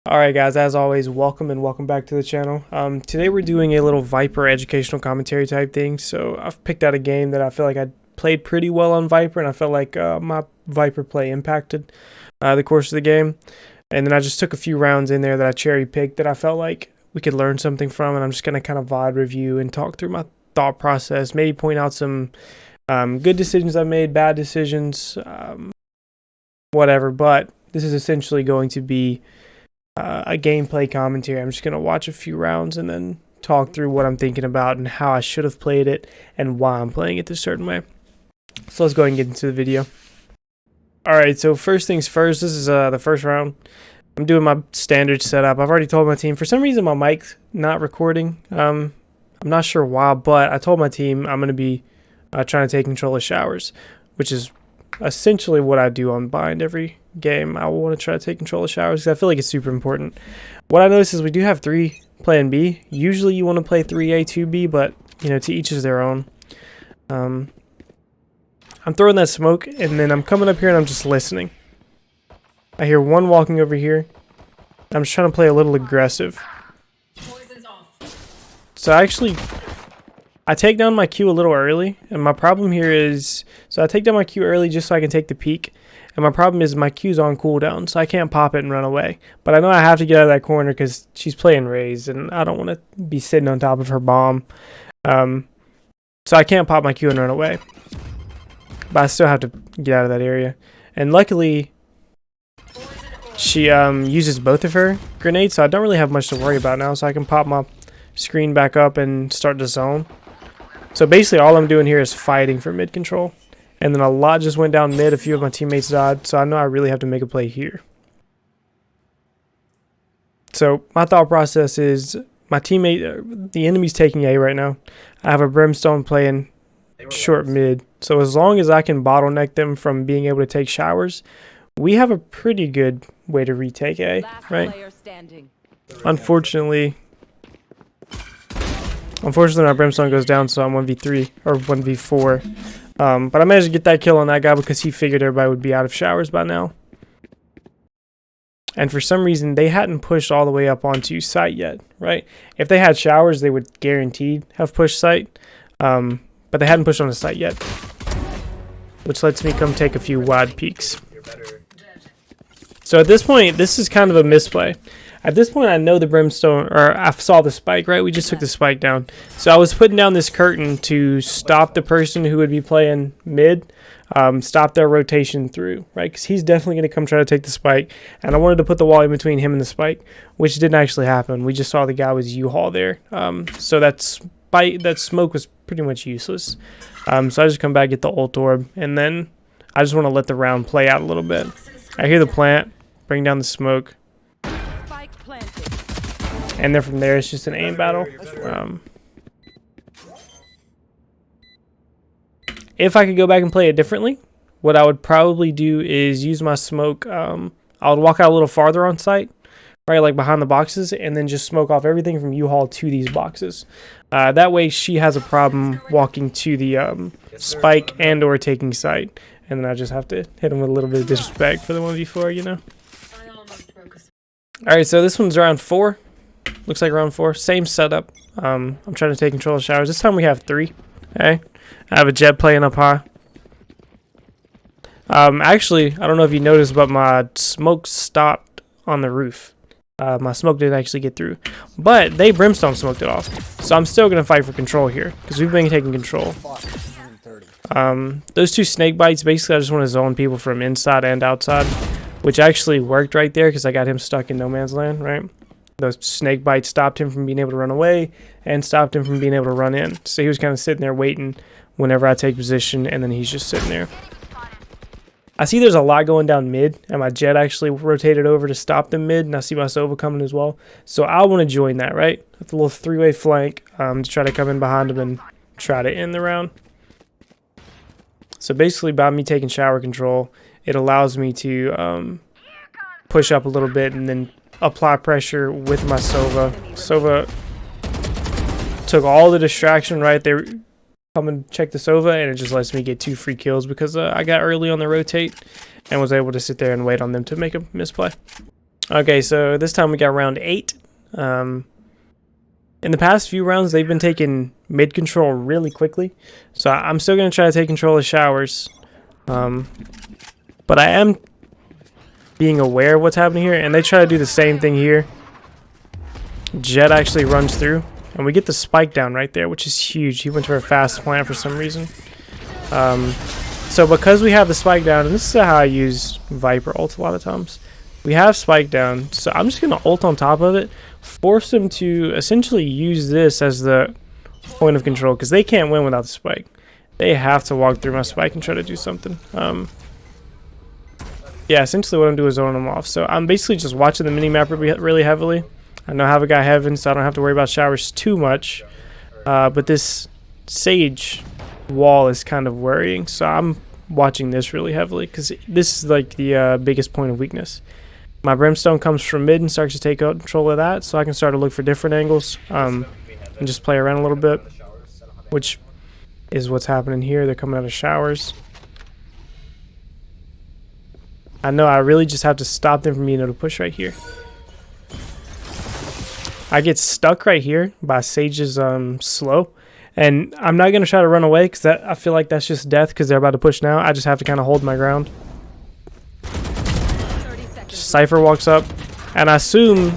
Alright guys, as always, welcome back to the channel. Today we're doing a little Viper educational commentary type thing. So I've picked out a game that I feel like I played pretty well on Viper, and I felt like my Viper play impacted the course of the game. And then I just took a few rounds in there that I cherry picked that I felt like we could learn something from, and I'm just going to kind of VOD review and talk through my thought process, maybe point out some good decisions I made, bad decisions, whatever. But this is essentially going to be a gameplay commentary. I'm just going to watch a few rounds and then talk through what I'm thinking about and how I should have played it and why I'm playing it this certain way. So let's go ahead and get into the video. Alright, so first things first, this is the first round. I'm doing my standard setup. I've already told my team, for some reason my mic's not recording. I'm not sure why, but I told my team I'm going to be trying to take control of showers, which is essentially what I do on bind every game. I want to try to take control of showers because I feel like it's super important. What I noticed is we do have 3 plan B. Usually you want to play 3A, 2B, but you know, to each is their own. I'm throwing that smoke, and then I'm coming up here and I'm just listening. I hear one walking over here. I'm just trying to play a little aggressive. So I take down my Q a little early, and my problem here is, so I take down my Q early just so I can take the peek, and my problem is my Q's on cooldown, so I can't pop it and run away. But I know I have to get out of that corner because she's playing Raze, and I don't want to be sitting on top of her bomb. So I can't pop my Q and run away. But I still have to get out of that area. And luckily, she uses both of her grenades, so I don't really have much to worry about now, so I can pop my screen back up and start the zone. So basically all I'm doing here is fighting for mid control. And then a lot just went down mid, a few of my teammates died, so I know I really have to make a play here. So my thought process is, my teammate, the enemy's taking A right now. I have a Brimstone playing short mid. So as long as I can bottleneck them from being able to take showers, we have a pretty good way to retake A, right? Unfortunately, my Brimstone goes down, so I'm 1v3 or 1v4. But I managed to get that kill on that guy because he figured everybody would be out of showers by now. And for some reason, they hadn't pushed all the way up onto site yet, right? If they had showers, they would guaranteed have pushed site. But they hadn't pushed on the site yet, which lets me come take a few wide peeks. So at this point, this is kind of a misplay. At this point, I know the Brimstone, or I saw the spike, right? We just took the spike down. So I was putting down this curtain to stop the person who would be playing mid, stop their rotation through, right? Because he's definitely going to come try to take the spike. And I wanted to put the wall in between him and the spike, which didn't actually happen. We just saw the guy was U-Haul there. So that smoke was pretty much useless. So I just come back, get the ult orb, and then I just want to let the round play out a little bit. I hear the plant, bring down the smoke. And then from there, it's just an aim battle. If I could go back and play it differently, what I would probably do is use my smoke. I would walk out a little farther on site, right, like behind the boxes, and then just smoke off everything from U-Haul to these boxes. That way, she has a problem walking to the spike and or taking site. And then I just have to hit him with a little bit of disrespect for the 1v4, you know? Alright, so this one's round 4. Looks like round 4. Same setup. I'm trying to take control of showers. This time we have 3. Okay. I have a Jet playing up high. Actually, I don't know if you noticed, but my smoke stopped on the roof. My smoke didn't actually get through. But they Brimstone smoked it off. So I'm still going to fight for control here, because we've been taking control. Those 2 snake bites, basically I just want to zone people from inside and outside, which actually worked right there because I got him stuck in no man's land, right? Those snake bites stopped him from being able to run away and stopped him from being able to run in. So he was kind of sitting there waiting whenever I take position, and then he's just sitting there. I see there's a lot going down mid, and my Jet actually rotated over to stop them mid, and I see my Sova coming as well. So I want to join that, right? With a little 3-way flank to try to come in behind him and try to end the round. So basically, by me taking shower control, it allows me to push up a little bit and then apply pressure with my Sova. Sova took all the distraction, right? They come and check the Sova, and it just lets me get 2 free kills because I got early on the rotate and was able to sit there and wait on them to make a misplay. Okay, so this time we got round 8. In the past few rounds, they've been taking mid control really quickly. So I'm still going to try to take control of showers. But I am being aware of what's happening here. And they try to do the same thing here. Jet actually runs through. And we get the spike down right there, which is huge. He went for a fast plant for some reason. So because we have the spike down, and this is how I use Viper ult a lot of times. We have spike down, so I'm just going to ult on top of it. Force them to essentially use this as the point of control, because they can't win without the spike. They have to walk through my spike and try to do something. Yeah, essentially what I'm doing is zoning them off. So I'm basically just watching the minimap really heavily. I know I have a guy heaven, so I don't have to worry about showers too much. But this Sage wall is kind of worrying, so I'm watching this really heavily, because this is like the biggest point of weakness. My Brimstone comes from mid and starts to take control of that, so I can start to look for different angles and just play around a little bit, which is what's happening here. They're coming out of showers. I know I really just have to stop them from being able to push right here. I get stuck right here by Sage's slow, and I'm not going to try to run away because I feel like that's just death because they're about to push now. I just have to kind of hold my ground. Cypher walks up, and I assume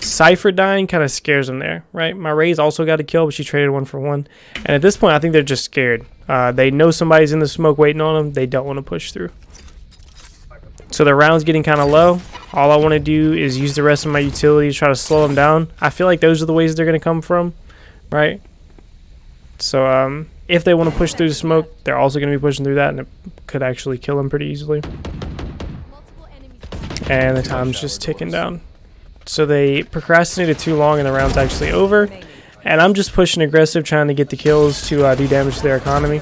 Cypher dying kind of scares him there, right? My Raze also got a kill, but she traded 1 for 1. And at this point, I think they're just scared. They know somebody's in the smoke waiting on them. They don't want to push through. So the round's getting kind of low. All I want to do is use the rest of my utility to try to slow them down. I feel like those are the ways they're going to come from, right? So if they want to push through the smoke, they're also going to be pushing through that, and it could actually kill them pretty easily. And the time's just ticking down. So they procrastinated too long and the round's actually over. And I'm just pushing aggressive, trying to get the kills to do damage to their economy.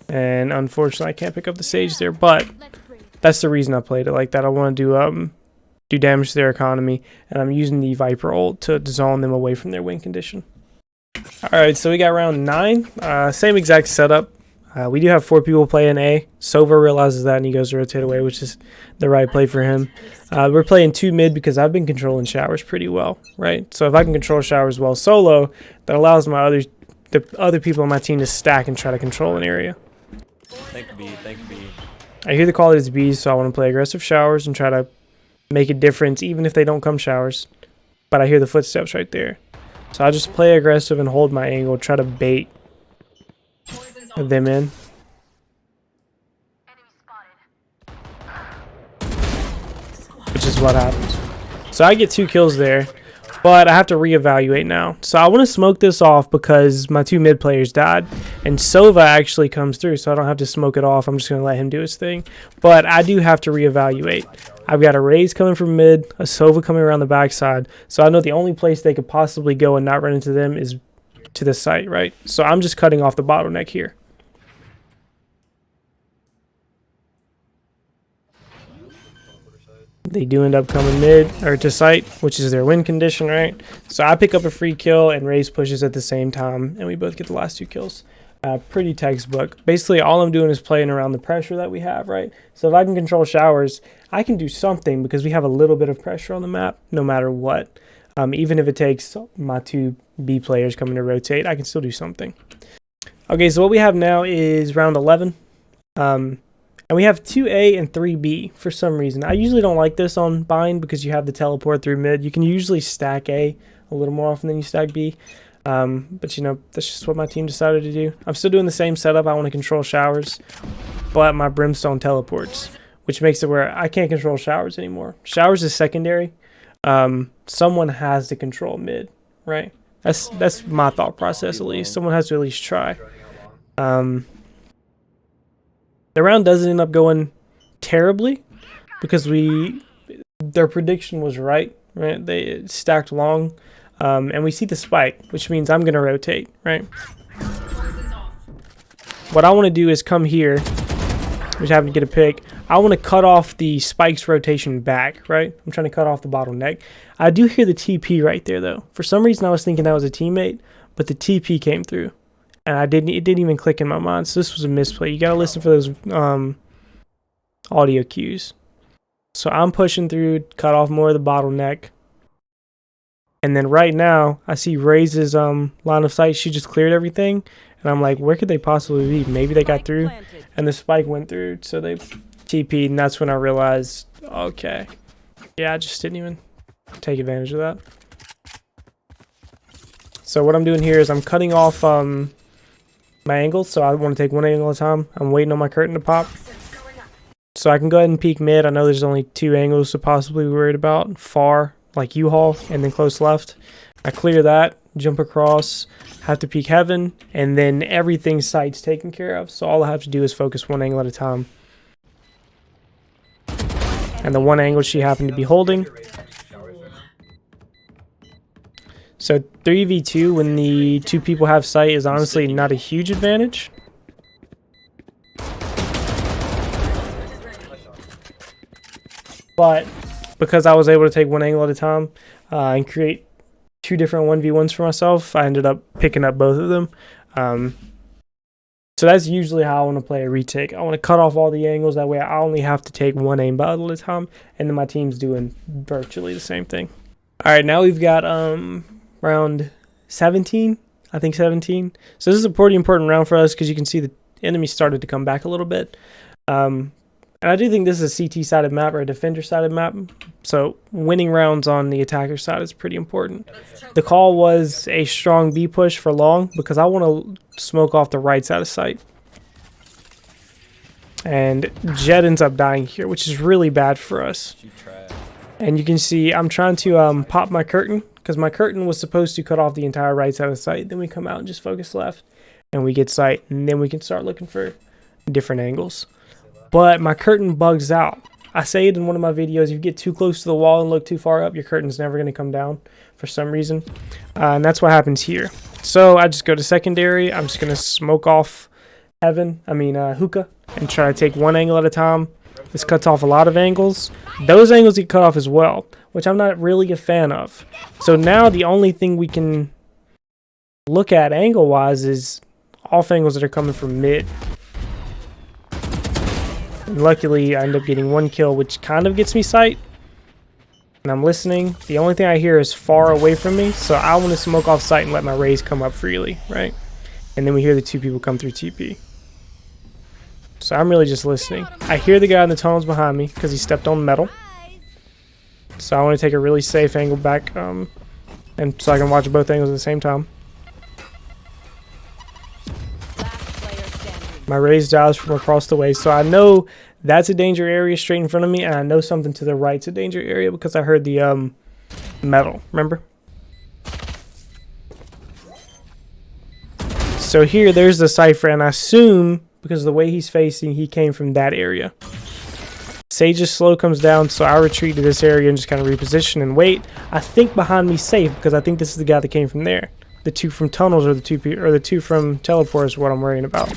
And unfortunately, I can't pick up the Sage there, but that's the reason I played it like that. I want to do damage to their economy, and I'm using the Viper ult to zone them away from their win condition. Alright, so we got round 9. Same exact setup. We do have 4 people playing A. Sova realizes that and he goes to rotate away, which is the right play for him. We're playing 2 mid because I've been controlling showers pretty well, right? So if I can control showers well solo, that allows the other people on my team to stack and try to control an area. Think B. I hear the call is B, so I want to play aggressive showers and try to make a difference even if they don't come showers. But I hear the footsteps right there. So I just play aggressive and hold my angle, try to bait them in. Which is what happens. So I get 2 kills there, but I have to reevaluate now. So I want to smoke this off because my 2 mid players died, and Sova actually comes through, so I don't have to smoke it off. I'm just going to let him do his thing. But I do have to reevaluate. I've got a Raze coming from mid, a Sova coming around the backside, so I know the only place they could possibly go and not run into them is to the site, right? So I'm just cutting off the bottleneck here. They do end up coming mid or to site, which is their win condition, right? So I pick up a free kill and Raze pushes at the same time, and we both get the last 2 kills. Pretty textbook. Basically, all I'm doing is playing around the pressure that we have, right? So if I can control showers, I can do something because we have a little bit of pressure on the map, no matter what. Even if it takes my 2 B players coming to rotate, I can still do something. Okay, so what we have now is round 11. And we have 2A and 3B for some reason. I usually don't like this on bind because you have the teleport through mid. You can usually stack A a little more often than you stack B. But you know, that's just what my team decided to do. I'm still doing the same setup. I want to control showers, but my Brimstone teleports, which makes it where I can't control showers anymore. Showers is secondary. Someone has to control mid, right? That's my thought process at least. Someone has to at least try. The round doesn't end up going terribly because their prediction was right? They stacked long, and we see the spike, which means I'm gonna rotate, right? What I want to do is come here, which happened to get a pick. I want to cut off the spike's rotation back, right? I'm trying to cut off the bottleneck. I do hear the TP right there though. For some reason I was thinking that was a teammate, but the TP came through. And it didn't even click in my mind. So this was a misplay. You gotta listen for those audio cues. So I'm pushing through, cut off more of the bottleneck. And then right now, I see Ray's line of sight. She just cleared everything. And I'm like, where could they possibly be? Maybe they got through. And the spike went through, so they TP'd. And that's when I realized, okay. Yeah, I just didn't even take advantage of that. So what I'm doing here is I'm cutting off my angles. So I want to take one angle at a time. I'm waiting on my curtain to pop. So I can go ahead and peek mid. I know there's only 2 angles to possibly be worried about. Far, like U-Haul, and then close left. I clear that, jump across, have to peek heaven, and then everything's sight's taken care of. So all I have to do is focus one angle at a time. And the one angle she happened to be holding. So 3v2 when the 2 people have sight is honestly not a huge advantage. But because I was able to take one angle at a time and create 2 different 1v1s for myself, I ended up picking up both of them. So that's usually how I want to play a retake. I want to cut off all the angles. That way I only have to take one aim battle at a time. And then my team's doing virtually the same thing. All right, now we've got round 17. I think 17. So this is a pretty important round for us because you can see the enemy started to come back a little bit. And I do think this is a CT-sided map or a defender-sided map, so winning rounds on the attacker side is pretty important. The call was a strong B push for long because I want to smoke off the right side of sight. And Jet ends up dying here, which is really bad for us. And you can see I'm trying to pop my curtain because my curtain was supposed to cut off the entire right side of sight. Then we come out and just focus left, and we get sight, and then we can start looking for different angles. But my curtain bugs out. I say it in one of my videos, if you get too close to the wall and look too far up, your curtain's never going to come down for some reason. And that's what happens here. So I just go to secondary. I'm just going to smoke off hookah, and try to take one angle at a time. This cuts off a lot of angles. Those angles get cut off as well, which I'm not really a fan of. So now the only thing we can look at angle-wise is off angles that are coming from mid. And luckily, I end up getting 1 kill, which kind of gets me sight. And I'm listening. The only thing I hear is far away from me, so I want to smoke off sight and let my rays come up freely, right? And then we hear the 2 people come through TP. So I'm really just listening. I hear the guy in the tunnels behind me because he stepped on metal. So I want to take a really safe angle back, and so I can watch both angles at the same time. My raise dials from across the way, so I know that's a danger area straight in front of me, and I know something to the right's a danger area because I heard the metal, remember? So here, there's the Cypher, and I assume, because of the way he's facing, he came from that area. Sage's slow comes down, so I retreat to this area and just kind of reposition and wait. I think behind me safe, because I think this is the guy that came from there. The 2 from tunnels or the 2 from teleport is what I'm worrying about.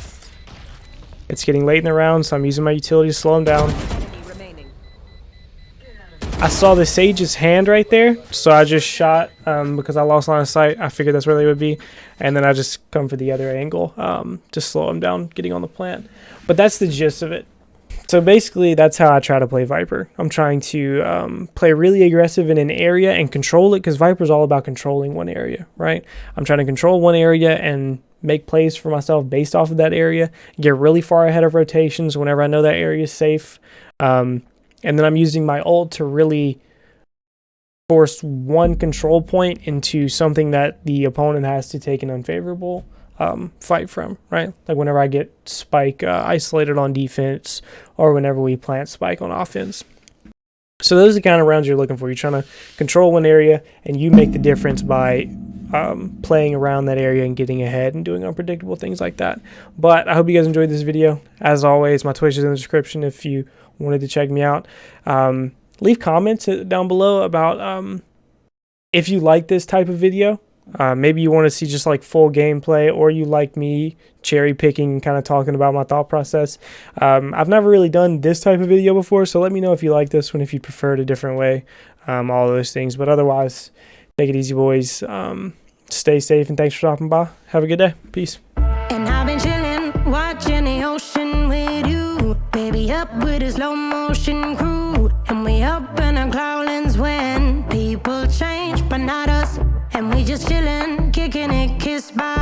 It's getting late in the round, so I'm using my utility to slow him down. I saw the Sage's hand right there, so I just shot because I lost line of sight. I figured that's where they would be, and then I just come for the other angle to slow him down getting on the plant. But that's the gist of it. So basically, that's how I try to play Viper. I'm trying to play really aggressive in an area and control it, because Viper's all about controlling one area, right? I'm trying to control one area and make plays for myself based off of that area, get really far ahead of rotations whenever I know that area is safe. And then I'm using my ult to really force one control point into something that the opponent has to take an unfavorable fight from, right? Like whenever I get Spike isolated on defense, or whenever we plant Spike on offense. So those are the kind of rounds you're looking for. You're trying to control one area, and you make the difference by playing around that area and getting ahead and doing unpredictable things like that. But I hope you guys enjoyed this video. As always, my Twitch is in the description if you wanted to check me out. Leave comments down below about if you like this type of video. Maybe you want to see just like full gameplay, or you like me cherry picking and kind of talking about my thought process. I've never really done this type of video before, so let me know if you like this one, if you prefer it a different way, all those things. But otherwise, take it easy, boys. Stay safe, and thanks for stopping by. Have a good day. Peace. And I've been chilling, watching the ocean with you, baby, up with a slow motion crew, and we just chillin', kicking it, kissed by